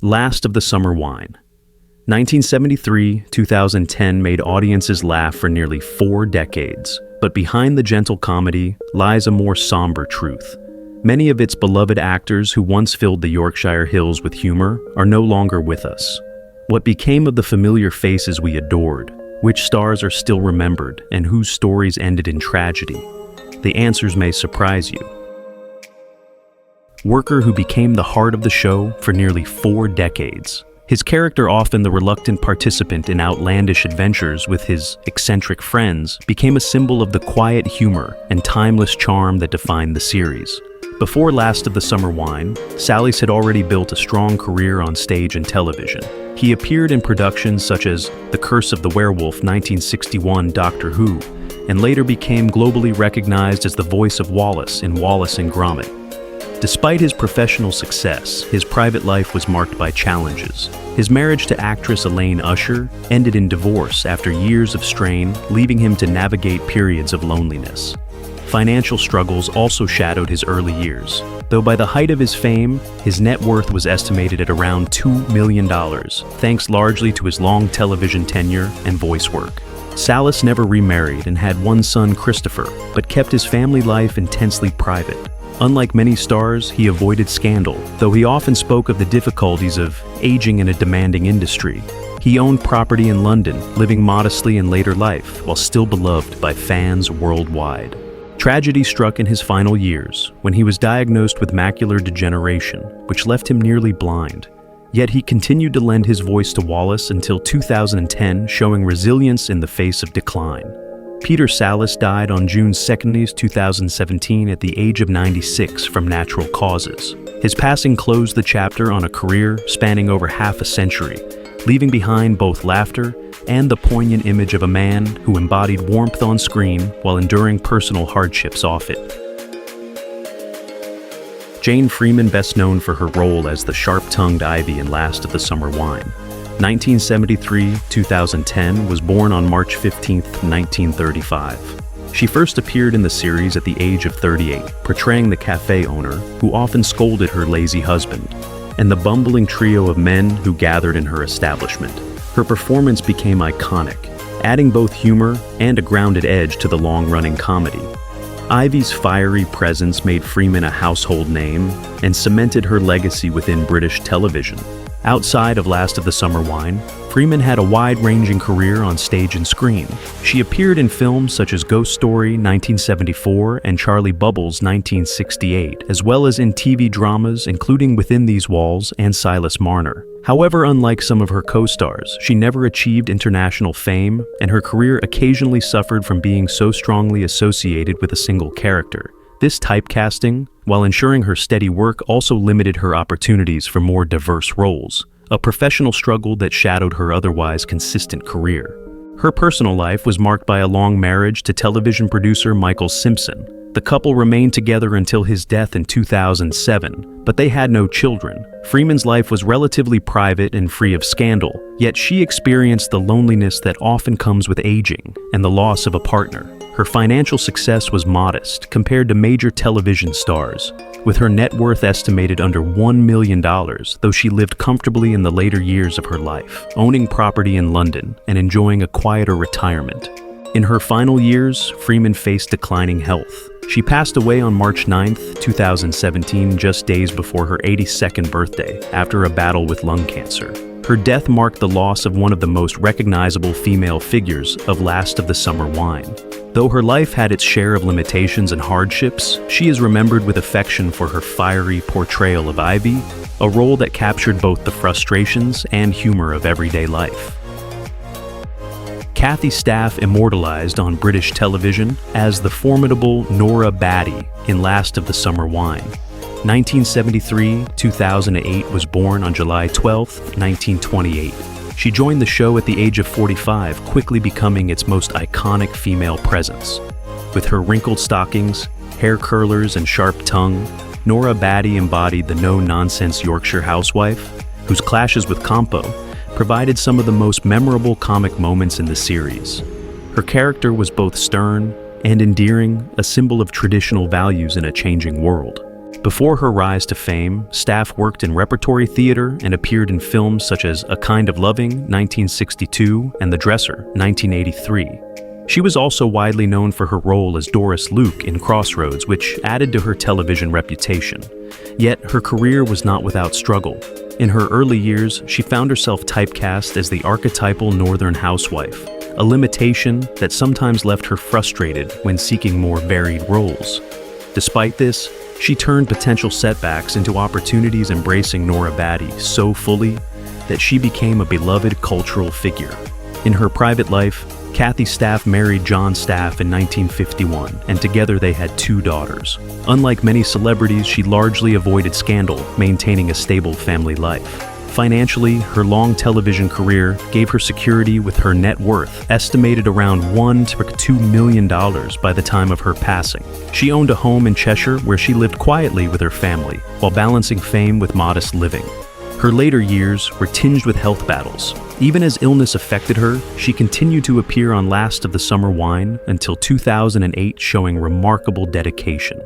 Last of the Summer Wine. 1973-2010 made audiences laugh for nearly 4 decades, but behind the gentle comedy lies a more somber truth. Many of its beloved actors who once filled the Yorkshire hills with humor are no longer with us. What became of the familiar faces we adored? Which stars are still remembered, and whose stories ended in tragedy? The answers may surprise you. Worker who became the heart of the show for nearly 4 decades. His character, often the reluctant participant in outlandish adventures with his eccentric friends, became a symbol of the quiet humor and timeless charm that defined the series. Before Last of the Summer Wine, Sallis had already built a strong career on stage and television. He appeared in productions such as The Curse of the Werewolf 1961 Doctor Who, and later became globally recognized as the voice of Wallace in Wallace and Gromit. Despite his professional success, his private life was marked by challenges. His marriage to actress Elaine Usher ended in divorce after years of strain, leaving him to navigate periods of loneliness. Financial struggles also shadowed his early years, though by the height of his fame, his net worth was estimated at around $2 million, thanks largely to his long television tenure and voice work. Sallis never remarried and had one son, Christopher, but kept his family life intensely private. Unlike many stars, he avoided scandal, though he often spoke of the difficulties of aging in a demanding industry. He owned property in London, living modestly in later life, while still beloved by fans worldwide. Tragedy struck in his final years, when he was diagnosed with macular degeneration, which left him nearly blind. Yet he continued to lend his voice to Wallace until 2010, showing resilience in the face of decline. Peter Sallis died on June 2, 2017 at the age of 96 from natural causes. His passing closed the chapter on a career spanning over half a century, leaving behind both laughter and the poignant image of a man who embodied warmth on screen while enduring personal hardships off it. Jane Freeman, best known for her role as the sharp-tongued Ivy in Last of the Summer Wine. 1973-2010, was born on March 15, 1935. She first appeared in the series at the age of 38, portraying the cafe owner who often scolded her lazy husband, and the bumbling trio of men who gathered in her establishment. Her performance became iconic, adding both humor and a grounded edge to the long-running comedy. Ivy's fiery presence made Freeman a household name and cemented her legacy within British television. Outside of Last of the Summer Wine, Freeman had a wide-ranging career on stage and screen. She appeared in films such as Ghost Story 1974 and Charlie Bubbles 1968, as well as in TV dramas including Within These Walls and Silas Marner. However, unlike some of her co-stars, she never achieved international fame, and her career occasionally suffered from being so strongly associated with a single character. This typecasting, while ensuring her steady work, also limited her opportunities for more diverse roles, a professional struggle that shadowed her otherwise consistent career. Her personal life was marked by a long marriage to television producer Michael Simpson. The couple remained together until his death in 2007, but they had no children. Freeman's life was relatively private and free of scandal, yet she experienced the loneliness that often comes with aging and the loss of a partner. Her financial success was modest compared to major television stars, with her net worth estimated under $1 million, though she lived comfortably in the later years of her life, owning property in London and enjoying a quieter retirement. In her final years, Freeman faced declining health. She passed away on March 9, 2017, just days before her 82nd birthday, after a battle with lung cancer. Her death marked the loss of one of the most recognizable female figures of Last of the Summer Wine. Though her life had its share of limitations and hardships, she is remembered with affection for her fiery portrayal of Ivy, a role that captured both the frustrations and humor of everyday life. Kathy Staff immortalized on British television as the formidable Nora Batty in Last of the Summer Wine. 1973-2008, was born on July 12, 1928. She joined the show at the age of 45, quickly becoming its most iconic female presence. With her wrinkled stockings, hair curlers, and sharp tongue, Nora Batty embodied the no-nonsense Yorkshire housewife, whose clashes with Campo provided some of the most memorable comic moments in the series. Her character was both stern and endearing, a symbol of traditional values in a changing world. Before her rise to fame, Staff worked in repertory theater and appeared in films such as A Kind of Loving, 1962, and The Dresser, 1983. She was also widely known for her role as Doris Luke in Crossroads, which added to her television reputation. Yet, her career was not without struggle. In her early years, she found herself typecast as the archetypal Northern housewife, a limitation that sometimes left her frustrated when seeking more varied roles. Despite this, she turned potential setbacks into opportunities, embracing Nora Batty so fully that she became a beloved cultural figure. In her private life, Kathy Staff married John Staff in 1951, and together they had 2 daughters. Unlike many celebrities, she largely avoided scandal, maintaining a stable family life. Financially, her long television career gave her security, with her net worth estimated around $1 to $2 million by the time of her passing. She owned a home in Cheshire where she lived quietly with her family, while balancing fame with modest living. Her later years were tinged with health battles. Even as illness affected her, she continued to appear on Last of the Summer Wine until 2008, showing remarkable dedication.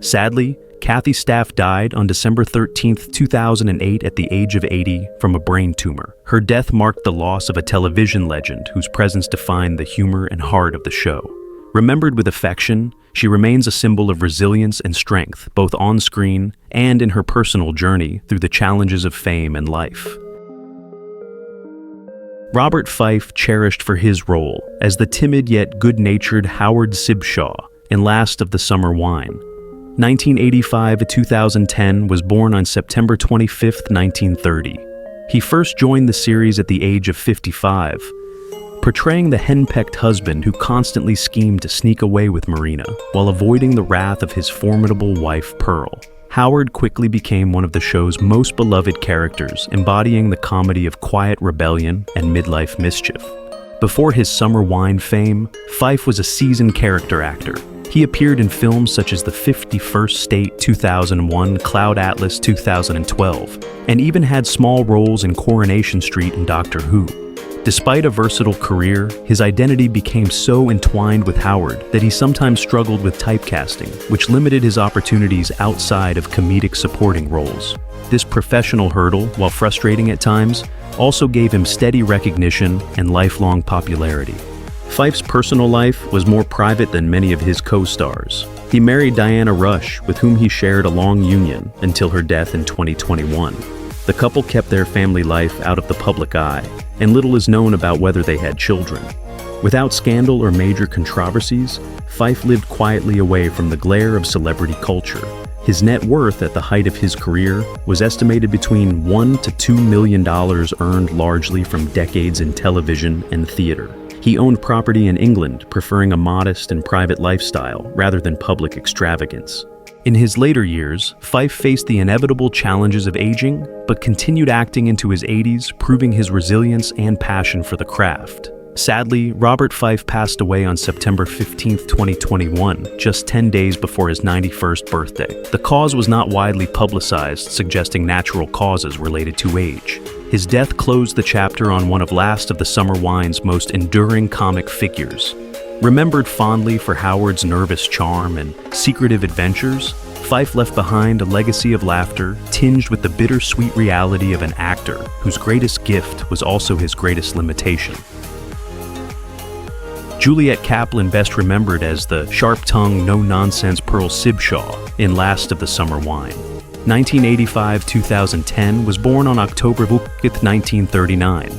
Sadly, Kathy Staff died on December 13, 2008 at the age of 80 from a brain tumor. Her death marked the loss of a television legend whose presence defined the humor and heart of the show. Remembered with affection, she remains a symbol of resilience and strength, both on screen and in her personal journey through the challenges of fame and life. Robert Fyfe cherished for his role as the timid yet good-natured Howard Sibshaw in Last of the Summer Wine. 1985 to 2010, was born on September 25, 1930. He first joined the series at the age of 55, portraying the henpecked husband who constantly schemed to sneak away with Marina while avoiding the wrath of his formidable wife, Pearl. Howard quickly became one of the show's most beloved characters, embodying the comedy of quiet rebellion and midlife mischief. Before his Summer Wine fame, Fyfe was a seasoned character actor. He appeared in films such as The 51st State 2001, Cloud Atlas 2012, and even had small roles in Coronation Street and Doctor Who. Despite a versatile career, his identity became so entwined with Howard that he sometimes struggled with typecasting, which limited his opportunities outside of comedic supporting roles. This professional hurdle, while frustrating at times, also gave him steady recognition and lifelong popularity. Fyfe's personal life was more private than many of his co-stars. He married Diana Rush, with whom he shared a long union until her death in 2021. The couple kept their family life out of the public eye, and little is known about whether they had children. Without scandal or major controversies, Fyfe lived quietly away from the glare of celebrity culture. His net worth at the height of his career was estimated between $1 to $2 million, earned largely from decades in television and theater. He owned property in England, preferring a modest and private lifestyle rather than public extravagance. In his later years, Fyfe faced the inevitable challenges of aging, but continued acting into his 80s, proving his resilience and passion for the craft. Sadly, Robert Fyfe passed away on September 15, 2021, just 10 days before his 91st birthday. The cause was not widely publicized, suggesting natural causes related to age. His death closed the chapter on one of Last of the Summer Wine's most enduring comic figures. Remembered fondly for Howard's nervous charm and secretive adventures, Fyfe left behind a legacy of laughter tinged with the bittersweet reality of an actor whose greatest gift was also his greatest limitation. Juliet Kaplan, best remembered as the sharp-tongued, no-nonsense Pearl Sibshaw in Last of the Summer Wine. 1985-2010, was born on October 1939.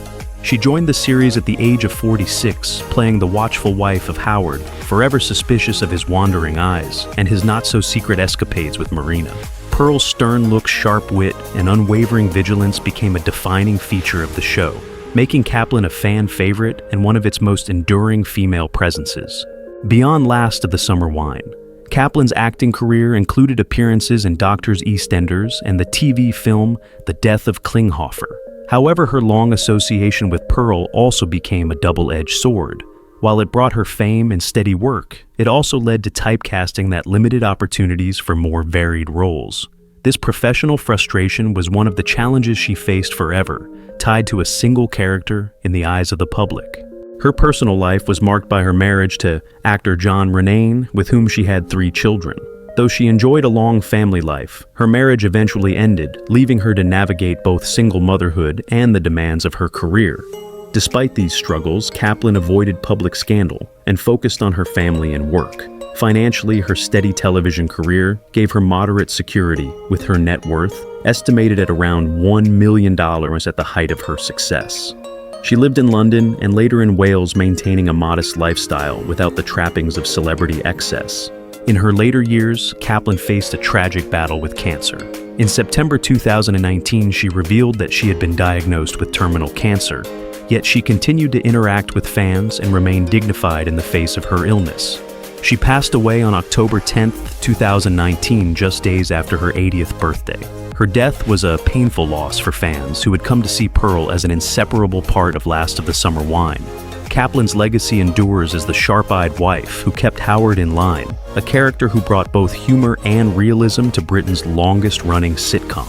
She joined the series at the age of 46, playing the watchful wife of Howard, forever suspicious of his wandering eyes and his not-so-secret escapades with Marina. Pearl's stern look, sharp wit, and unwavering vigilance became a defining feature of the show, making Kaplan a fan favorite and one of its most enduring female presences. Beyond Last of the Summer Wine, Kaplan's acting career included appearances in Doctors EastEnders and the TV film The Death of Klinghoffer. However, her long association with Pearl also became a double-edged sword. While it brought her fame and steady work, it also led to typecasting that limited opportunities for more varied roles. This professional frustration was one of the challenges she faced forever, tied to a single character in the eyes of the public. Her personal life was marked by her marriage to actor John Renane, with whom she had 3 children. Though she enjoyed a long family life, her marriage eventually ended, leaving her to navigate both single motherhood and the demands of her career. Despite these struggles, Kaplan avoided public scandal and focused on her family and work. Financially, her steady television career gave her moderate security, with her net worth estimated at around $1 million at the height of her success. She lived in London and later in Wales, maintaining a modest lifestyle without the trappings of celebrity excess. In her later years, Kaplan faced a tragic battle with cancer. In September 2019, she revealed that she had been diagnosed with terminal cancer, yet she continued to interact with fans and remain dignified in the face of her illness. She passed away on October 10, 2019, just days after her 80th birthday. Her death was a painful loss for fans who had come to see Pearl as an inseparable part of Last of the Summer Wine. Kaplan's legacy endures as the sharp-eyed wife who kept Howard in line, a character who brought both humor and realism to Britain's longest-running sitcom.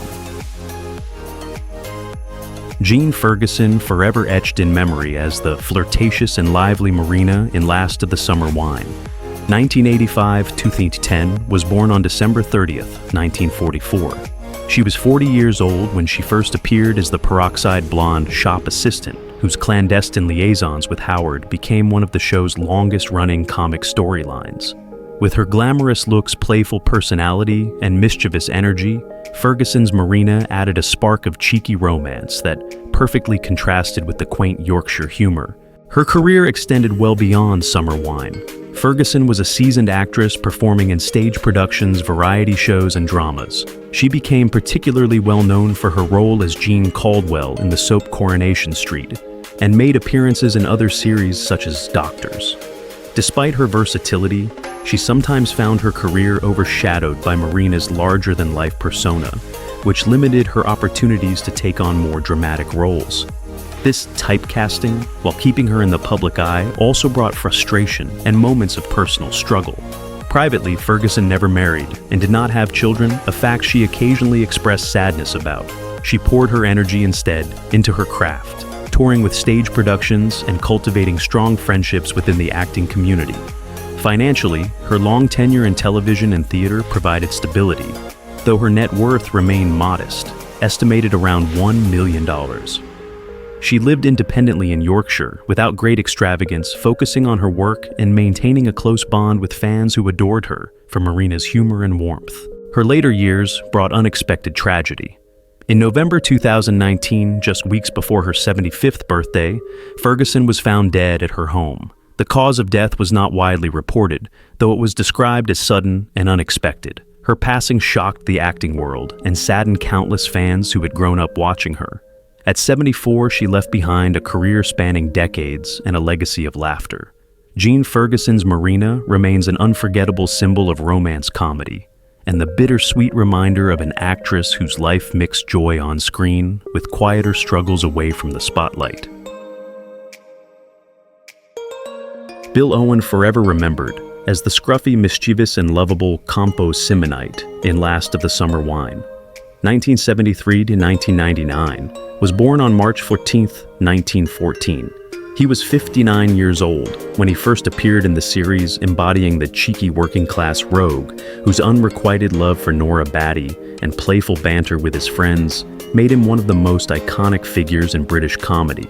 Jean Ferguson, forever etched in memory as the flirtatious and lively Marina in Last of the Summer Wine. 1985-2010, was born on December 30th, 1944. She was 40 years old when she first appeared as the peroxide blonde shop assistant, whose clandestine liaisons with Howard became one of the show's longest-running comic storylines. With her glamorous looks, playful personality, and mischievous energy, Ferguson's Marina added a spark of cheeky romance that perfectly contrasted with the quaint Yorkshire humor. Her career extended well beyond Summer Wine. Ferguson was a seasoned actress performing in stage productions, variety shows, and dramas. She became particularly well known for her role as Jean Caldwell in the soap Coronation Street, and made appearances in other series such as Doctors. Despite her versatility, she sometimes found her career overshadowed by Marina's larger-than-life persona, which limited her opportunities to take on more dramatic roles. This typecasting, while keeping her in the public eye, also brought frustration and moments of personal struggle. Privately, Ferguson never married and did not have children, a fact she occasionally expressed sadness about. She poured her energy instead into her craft, touring with stage productions and cultivating strong friendships within the acting community. Financially, her long tenure in television and theater provided stability, though her net worth remained modest, estimated around $1 million. She lived independently in Yorkshire, without great extravagance, focusing on her work and maintaining a close bond with fans who adored her for Marina's humor and warmth. Her later years brought unexpected tragedy. In November 2019, just weeks before her 75th birthday, Ferguson was found dead at her home. The cause of death was not widely reported, though it was described as sudden and unexpected. Her passing shocked the acting world and saddened countless fans who had grown up watching her. At 74, she left behind a career spanning decades and a legacy of laughter. Jean Ferguson's Marina remains an unforgettable symbol of romance comedy, and the bittersweet reminder of an actress whose life mixed joy on screen with quieter struggles away from the spotlight. Bill Owen, forever remembered as the scruffy, mischievous, and lovable Campos Simonite in Last of the Summer Wine. 1973 to 1999, was born on March 14, 1914. He was 59 years old when he first appeared in the series, embodying the cheeky working-class rogue whose unrequited love for Nora Batty and playful banter with his friends made him one of the most iconic figures in British comedy.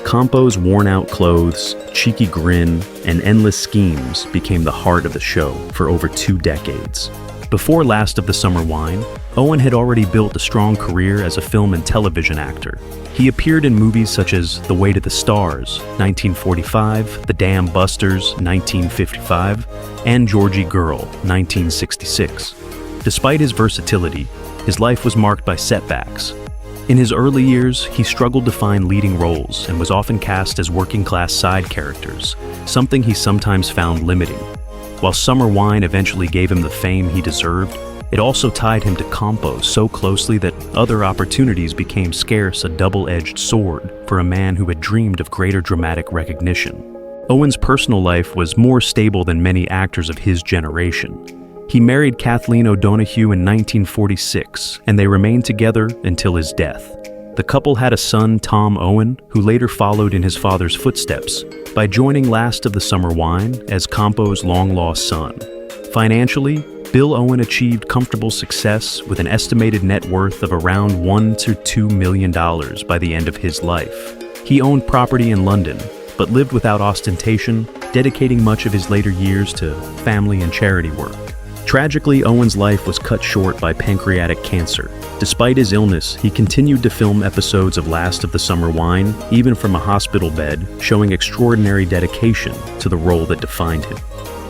Campos' worn-out clothes, cheeky grin, and endless schemes became the heart of the show for over 2 decades. Before Last of the Summer Wine, Owen had already built a strong career as a film and television actor. He appeared in movies such as The Way to the Stars, 1945, The Dam Busters, 1955, and Georgie Girl, 1966. Despite his versatility, his life was marked by setbacks. In his early years, he struggled to find leading roles and was often cast as working-class side characters, something he sometimes found limiting. While Summer Wine eventually gave him the fame he deserved, it also tied him to Campos so closely that other opportunities became scarce, a double-edged sword for a man who had dreamed of greater dramatic recognition. Owen's personal life was more stable than many actors of his generation. He married Kathleen O'Donoghue in 1946, and they remained together until his death. The couple had a son, Tom Owen, who later followed in his father's footsteps by joining Last of the Summer Wine as Campos' long-lost son. Financially, Bill Owen achieved comfortable success with an estimated net worth of around $1 to $2 million by the end of his life. He owned property in London, but lived without ostentation, dedicating much of his later years to family and charity work. Tragically, Owen's life was cut short by pancreatic cancer. Despite his illness, he continued to film episodes of Last of the Summer Wine, even from a hospital bed, showing extraordinary dedication to the role that defined him.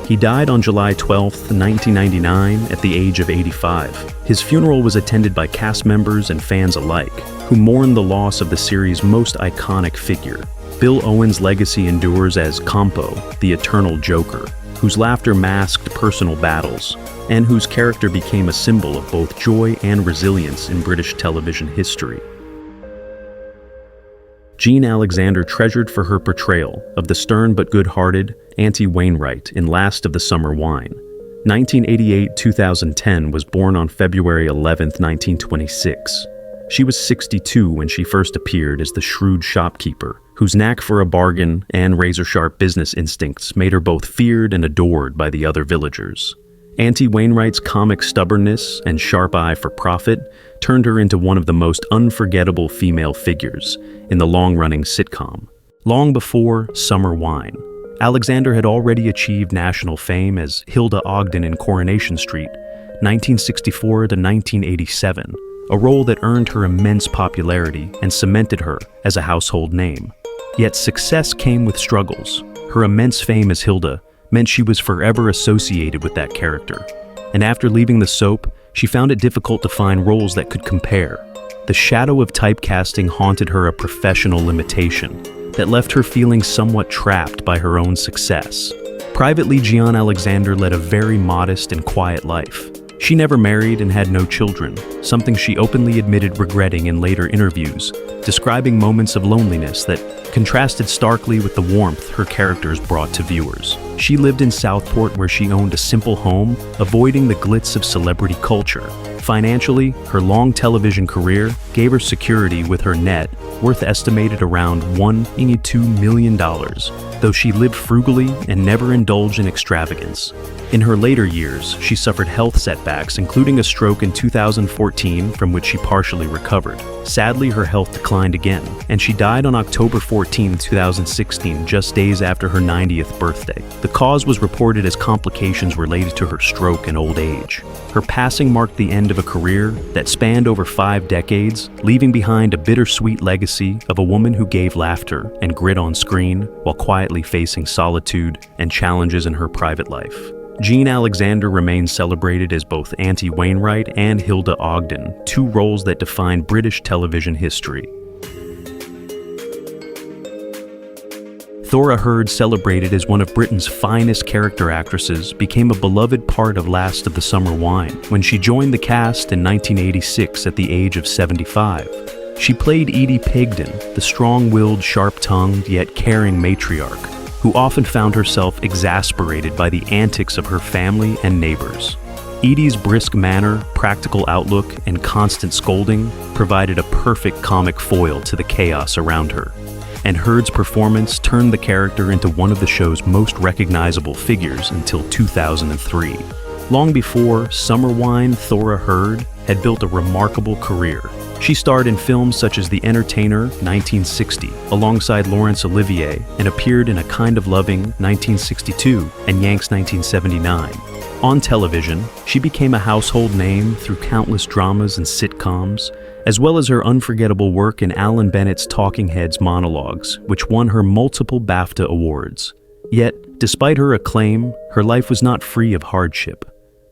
He died on July 12, 1999, at the age of 85. His funeral was attended by cast members and fans alike, who mourned the loss of the series' most iconic figure. Bill Owen's legacy endures as Campo, the eternal Joker, whose laughter masked personal battles, and whose character became a symbol of both joy and resilience in British television history. Jean Alexander treasured for her portrayal of the stern but good-hearted Auntie Wainwright in Last of the Summer Wine. 1988-2010 was born on February 11, 1926. She was 62 when she first appeared as the shrewd shopkeeper, whose knack for a bargain and razor-sharp business instincts made her both feared and adored by the other villagers. Auntie Wainwright's comic stubbornness and sharp eye for profit turned her into one of the most unforgettable female figures in the long-running sitcom. Long before Summer Wine, Alexander had already achieved national fame as Hilda Ogden in Coronation Street, 1964 to 1987, a role that earned her immense popularity and cemented her as a household name. Yet success came with struggles. Her immense fame as Hilda meant she was forever associated with that character, and after leaving the soap, she found it difficult to find roles that could compare. The shadow of typecasting haunted her, a professional limitation that left her feeling somewhat trapped by her own success. Privately, Jean Alexander led a very modest and quiet life. She never married and had no children, something she openly admitted regretting in later interviews, describing moments of loneliness that contrasted starkly with the warmth her characters brought to viewers. She lived in Southport, where she owned a simple home, avoiding the glitz of celebrity culture. Financially, her long television career gave her security with her net worth estimated around $182 million, though she lived frugally and never indulged in extravagance. In her later years, she suffered health setbacks, including a stroke in 2014 from which she partially recovered. Sadly, her health declined again, and she died on October 14, 2016, just days after her 90th birthday. The cause was reported as complications related to her stroke and old age. Her passing marked the end of a career that spanned over 5 decades, leaving behind a bittersweet legacy of a woman who gave laughter and grit on screen while quietly facing solitude and challenges in her private life. Jean Alexander remains celebrated as both Auntie Wainwright and Hilda Ogden, 2 roles that define British television history. Thora Hird, celebrated as one of Britain's finest character actresses, became a beloved part of Last of the Summer Wine when she joined the cast in 1986 at the age of 75. She played Edie Pigden, the strong-willed, sharp-tongued, yet caring matriarch, who often found herself exasperated by the antics of her family and neighbors. Edie's brisk manner, practical outlook, and constant scolding provided a perfect comic foil to the chaos around her, and Hird's performance turned the character into one of the show's most recognizable figures until 2003. Long before Summer Wine, Thora Hird had built a remarkable career. She starred in films such as The Entertainer, 1960, alongside Laurence Olivier, and appeared in A Kind of Loving, 1962, and Yanks, 1979. On television, she became a household name through countless dramas and sitcoms, as well as her unforgettable work in Alan Bennett's Talking Heads monologues, which won her multiple BAFTA awards. Yet, despite her acclaim, her life was not free of hardship.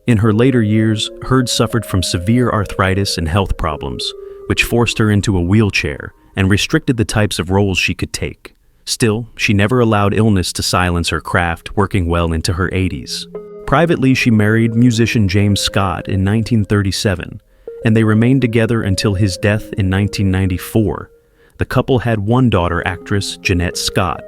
In her later years, Hird suffered from severe arthritis and health problems, which forced her into a wheelchair and restricted the types of roles she could take. Still, she never allowed illness to silence her craft, working well into her 80s. Privately, she married musician James Scott in 1937, and they remained together until his death in 1994. The couple had one daughter, actress Jeanette Scott.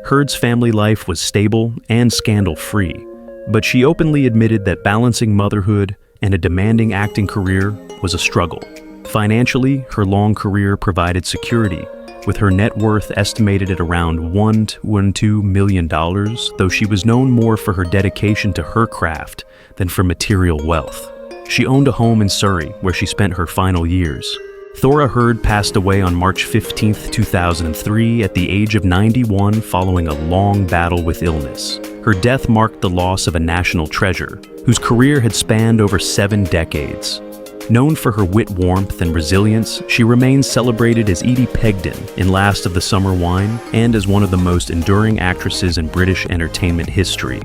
Hird's family life was stable and scandal-free, but she openly admitted that balancing motherhood and a demanding acting career was a struggle. Financially, her long career provided security, with her net worth estimated at around $1 million, though she was known more for her dedication to her craft than for material wealth. She owned a home in Surrey where she spent her final years. Thora Hird passed away on March 15, 2003 at the age of 91 following a long battle with illness. Her death marked the loss of a national treasure, whose career had spanned over 7 decades. Known for her wit, warmth, and resilience, she remains celebrated as Edie Pegden in Last of the Summer Wine and as one of the most enduring actresses in British entertainment history.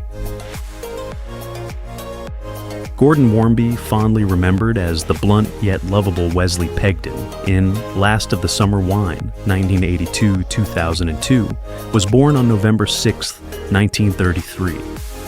Gordon Warmby, fondly remembered as the blunt yet lovable Wesley Pegden in Last of the Summer Wine, 1982-2002, was born on November 6, 1933.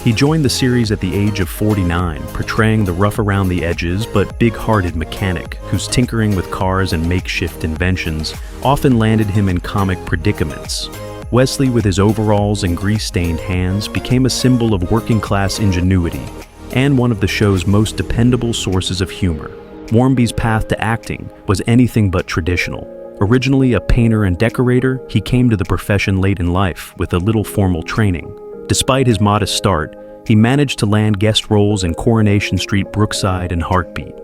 He joined the series at the age of 49, portraying the rough-around-the-edges but big-hearted mechanic whose tinkering with cars and makeshift inventions often landed him in comic predicaments. Wesley, with his overalls and grease-stained hands, became a symbol of working-class ingenuity and one of the show's most dependable sources of humor. Warmby's path to acting was anything but traditional. Originally a painter and decorator, he came to the profession late in life with a little formal training. Despite his modest start, he managed to land guest roles in Coronation Street, Brookside, and Heartbeat.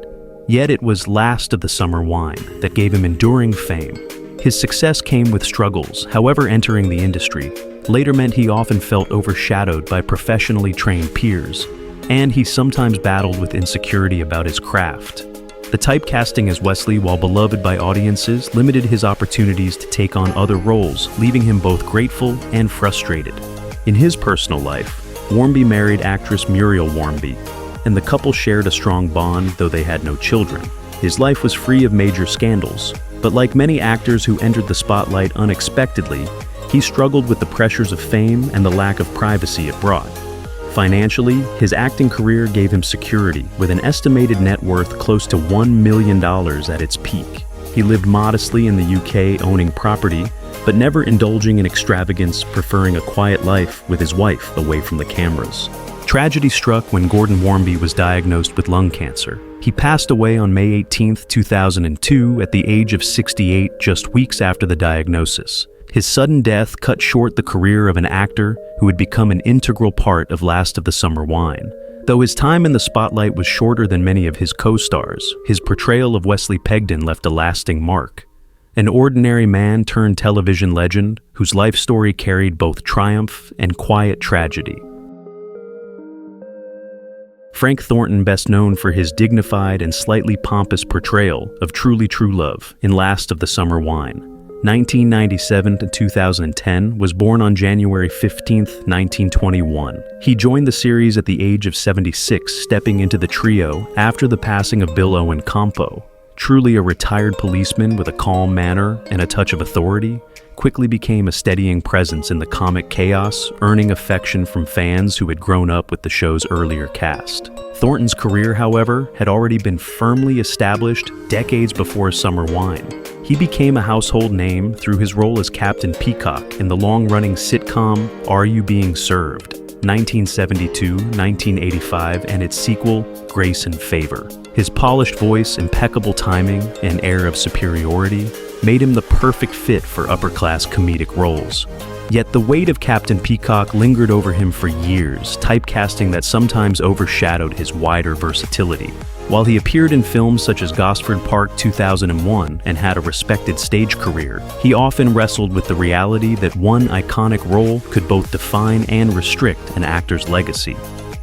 Yet it was Last of the Summer Wine that gave him enduring fame. His success came with struggles, however, entering the industry later meant he often felt overshadowed by professionally trained peers, and he sometimes battled with insecurity about his craft. The typecasting as Wesley, while beloved by audiences, limited his opportunities to take on other roles, leaving him both grateful and frustrated. In his personal life, Warmby married actress Muriel Warmby, and the couple shared a strong bond, though they had no children. His life was free of major scandals, but like many actors who entered the spotlight unexpectedly, he struggled with the pressures of fame and the lack of privacy it brought. Financially, his acting career gave him security, with an estimated net worth close to $1 million at its peak. He lived modestly in the UK, owning property, but never indulging in extravagance, preferring a quiet life with his wife away from the cameras. Tragedy struck when Gordon Warmby was diagnosed with lung cancer. He passed away on May 18, 2002, at the age of 68, just weeks after the diagnosis. His sudden death cut short the career of an actor who had become an integral part of Last of the Summer Wine. Though his time in the spotlight was shorter than many of his co-stars, his portrayal of Wesley Pegden left a lasting mark. An ordinary man turned television legend whose life story carried both triumph and quiet tragedy. Frank Thornton, best known for his dignified and slightly pompous portrayal of Truly True Love in Last of the Summer Wine, 1997 to 2010, was born on January 15, 1921. He joined the series at the age of 76, stepping into the trio after the passing of Bill Owen Campo. Truly a retired policeman with a calm manner and a touch of authority, quickly became a steadying presence in the comic chaos, earning affection from fans who had grown up with the show's earlier cast. Thornton's career, however, had already been firmly established decades before Summer Wine. He became a household name through his role as Captain Peacock in the long-running sitcom Are You Being Served? 1972, 1985, and its sequel, Grace and Favor. His polished voice, impeccable timing, and air of superiority made him the perfect fit for upper-class comedic roles. Yet the weight of Captain Peacock lingered over him for years, typecasting that sometimes overshadowed his wider versatility. While he appeared in films such as Gosford Park 2001 and had a respected stage career, he often wrestled with the reality that one iconic role could both define and restrict an actor's legacy.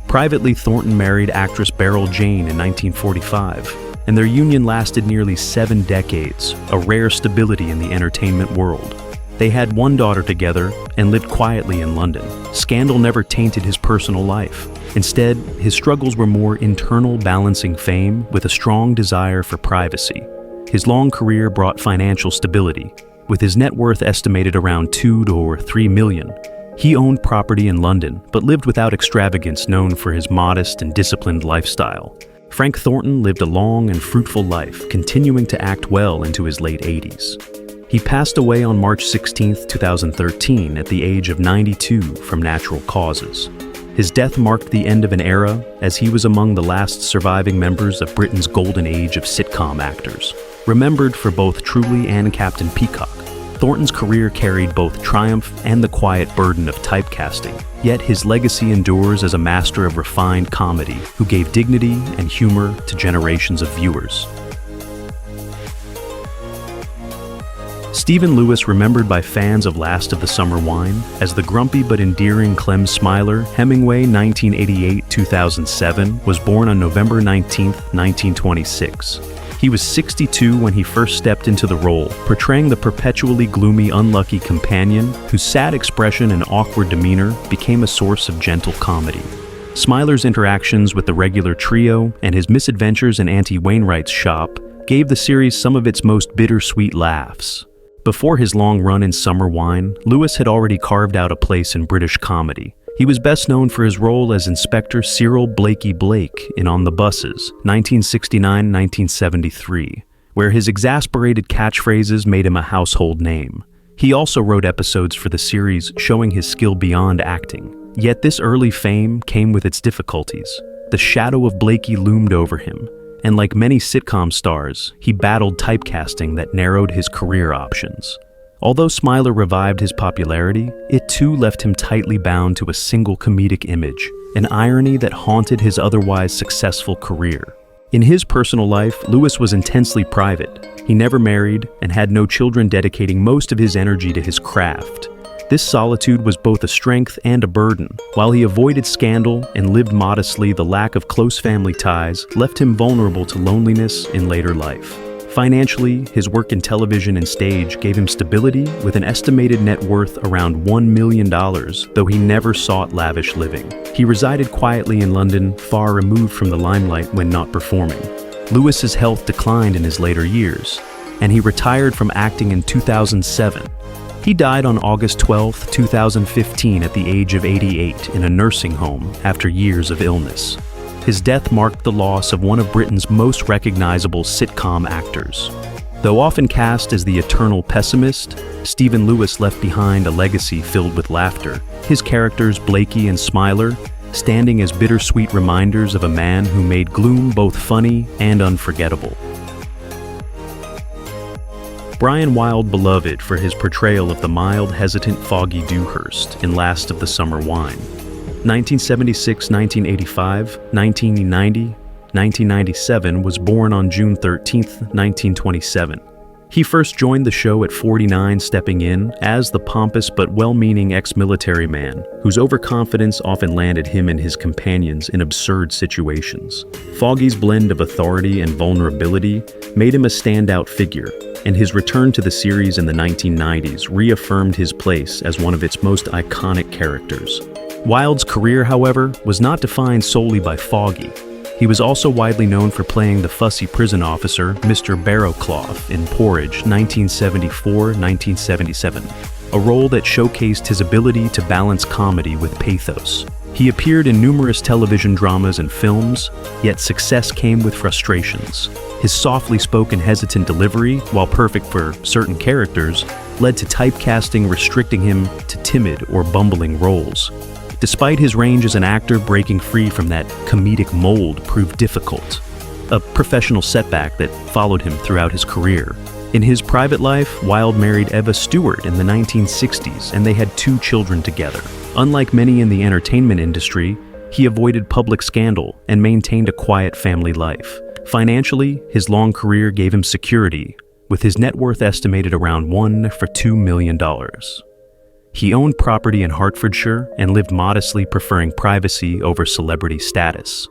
Privately, Thornton married actress Beryl Jane in 1945, and their union lasted nearly 7 decades, a rare stability in the entertainment world. They had one daughter together and lived quietly in London. Scandal never tainted his personal life. Instead, his struggles were more internal, balancing fame with a strong desire for privacy. His long career brought financial stability, with his net worth estimated around $2 or $3 million. He owned property in London, but lived without extravagance, known for his modest and disciplined lifestyle. Frank Thornton lived a long and fruitful life, continuing to act well into his late 80s. He passed away on March 16, 2013, at the age of 92 from natural causes. His death marked the end of an era, as he was among the last surviving members of Britain's golden age of sitcom actors, remembered for both Truly and Captain Peacock. Thornton's career carried both triumph and the quiet burden of typecasting, yet his legacy endures as a master of refined comedy who gave dignity and humor to generations of viewers. Stephen Lewis, remembered by fans of Last of the Summer Wine as the grumpy but endearing Clem Smiler, Hemingway 1988-2007, was born on November 19, 1926. He was 62 when he first stepped into the role, portraying the perpetually gloomy, unlucky companion whose sad expression and awkward demeanor became a source of gentle comedy. Smiler's interactions with the regular trio and his misadventures in Auntie Wainwright's shop gave the series some of its most bittersweet laughs. Before his long run in Summer Wine, Lewis had already carved out a place in British comedy. He was best known for his role as Inspector Cyril Blakey Blake in On the Buses, 1969-1973, where his exasperated catchphrases made him a household name. He also wrote episodes for the series showing his skill beyond acting. Yet this early fame came with its difficulties. The shadow of Blakey loomed over him, and like many sitcom stars, he battled typecasting that narrowed his career options. Although Smiler revived his popularity, it too left him tightly bound to a single comedic image, an irony that haunted his otherwise successful career. In his personal life, Lewis was intensely private. He never married and had no children, dedicating most of his energy to his craft. This solitude was both a strength and a burden. While he avoided scandal and lived modestly, the lack of close family ties left him vulnerable to loneliness in later life. Financially, his work in television and stage gave him stability with an estimated net worth around $1 million, though he never sought lavish living. He resided quietly in London, far removed from the limelight when not performing. Lewis's health declined in his later years, and he retired from acting in 2007. He died on August 12, 2015 at the age of 88 in a nursing home after years of illness. His death marked the loss of one of Britain's most recognizable sitcom actors. Though often cast as the eternal pessimist, Stephen Lewis left behind a legacy filled with laughter, his characters Blakey and Smiler standing as bittersweet reminders of a man who made gloom both funny and unforgettable. Brian Wilde, beloved for his portrayal of the mild, hesitant Foggy Dewhurst in Last of the Summer Wine. 1976, 1985, 1990, 1997, was born on June 13, 1927. He first joined the show at 49, stepping in as the pompous but well-meaning ex-military man, whose overconfidence often landed him and his companions in absurd situations. Foggy's blend of authority and vulnerability made him a standout figure, and his return to the series in the 1990s reaffirmed his place as one of its most iconic characters. Wilde's career, however, was not defined solely by Foggy. He was also widely known for playing the fussy prison officer, Mr. Barrowcloth, in Porridge, 1974-1977, a role that showcased his ability to balance comedy with pathos. He appeared in numerous television dramas and films, yet success came with frustrations. His softly spoken, hesitant delivery, while perfect for certain characters, led to typecasting restricting him to timid or bumbling roles. Despite his range as an actor, breaking free from that comedic mold proved difficult, a professional setback that followed him throughout his career. In his private life, Wilde married Eva Stewart in the 1960s, and they had 2 children together. Unlike many in the entertainment industry, he avoided public scandal and maintained a quiet family life. Financially, his long career gave him security, with his net worth estimated around $2 million. He owned property in Hertfordshire and lived modestly, preferring privacy over celebrity status.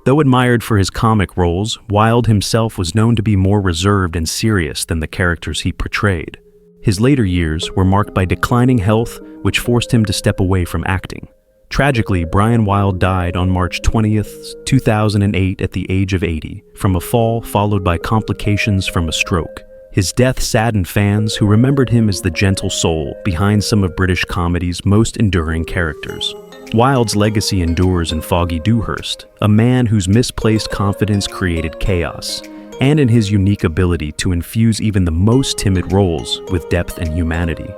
Though admired for his comic roles, Wilde himself was known to be more reserved and serious than the characters he portrayed. His later years were marked by declining health, which forced him to step away from acting. Tragically, Brian Wilde died on March 20, 2008 at the age of 80, from a fall followed by complications from a stroke. His death saddened fans who remembered him as the gentle soul behind some of British comedy's most enduring characters. Wilde's legacy endures in Foggy Dewhurst, a man whose misplaced confidence created chaos, and in his unique ability to infuse even the most timid roles with depth and humanity.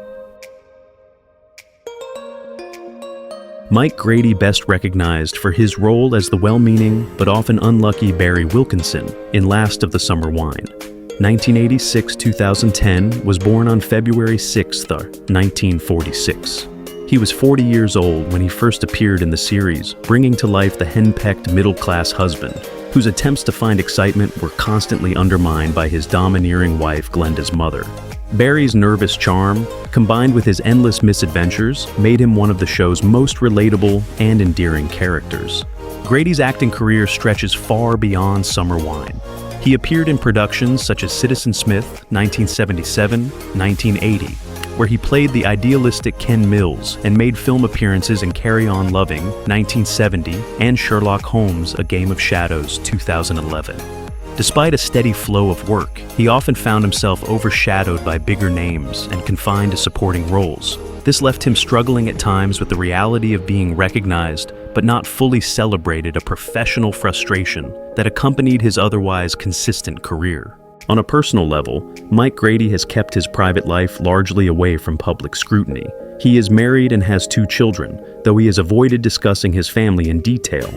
Mike Grady, best recognized for his role as the well-meaning but often unlucky Barry Wilkinson in Last of the Summer Wine. 1986-2010 was born on February 6, 1946. He was 40 years old when he first appeared in the series, bringing to life the henpecked middle-class husband, whose attempts to find excitement were constantly undermined by his domineering wife, Glenda's mother. Barry's nervous charm, combined with his endless misadventures, made him one of the show's most relatable and endearing characters. Grady's acting career stretches far beyond Summer Wine. He appeared in productions such as Citizen Smith, 1977, 1980, where he played the idealistic Ken Mills, and made film appearances in Carry On Loving, 1970, and Sherlock Holmes: A Game of Shadows, 2011. Despite a steady flow of work, he often found himself overshadowed by bigger names and confined to supporting roles. This left him struggling at times with the reality of being recognized but not fully celebrated, a professional frustration that accompanied his otherwise consistent career. On a personal level, Mike Grady has kept his private life largely away from public scrutiny. He is married and has 2 children, though he has avoided discussing his family in detail.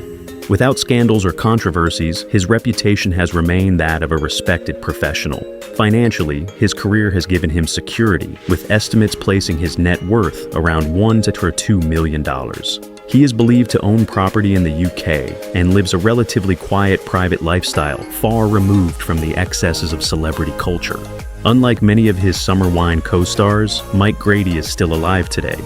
Without scandals or controversies, his reputation has remained that of a respected professional. Financially, his career has given him security, with estimates placing his net worth around $1 to $2 million. He is believed to own property in the UK and lives a relatively quiet private lifestyle, far removed from the excesses of celebrity culture. Unlike many of his Summer Wine co-stars, Mike Grady is still alive today.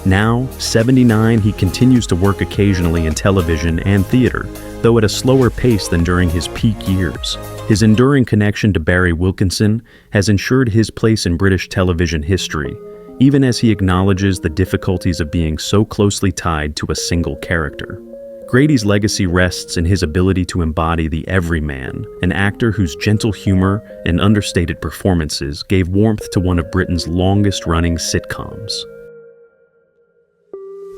Now, 79, he continues to work occasionally in television and theater, though at a slower pace than during his peak years. His enduring connection to Barry Wilkinson has ensured his place in British television history, even as he acknowledges the difficulties of being so closely tied to a single character. Grady's legacy rests in his ability to embody the everyman, an actor whose gentle humor and understated performances gave warmth to one of Britain's longest-running sitcoms.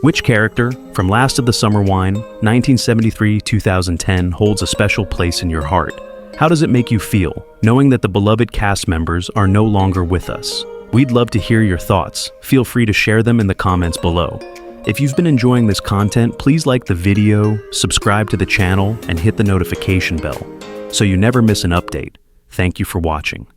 Which character, from Last of the Summer Wine, 1973-2010, holds a special place in your heart? How does it make you feel, knowing that the beloved cast members are no longer with us? We'd love to hear your thoughts. Feel free to share them in the comments below. If you've been enjoying this content, please like the video, subscribe to the channel, and hit the notification bell so you never miss an update. Thank you for watching.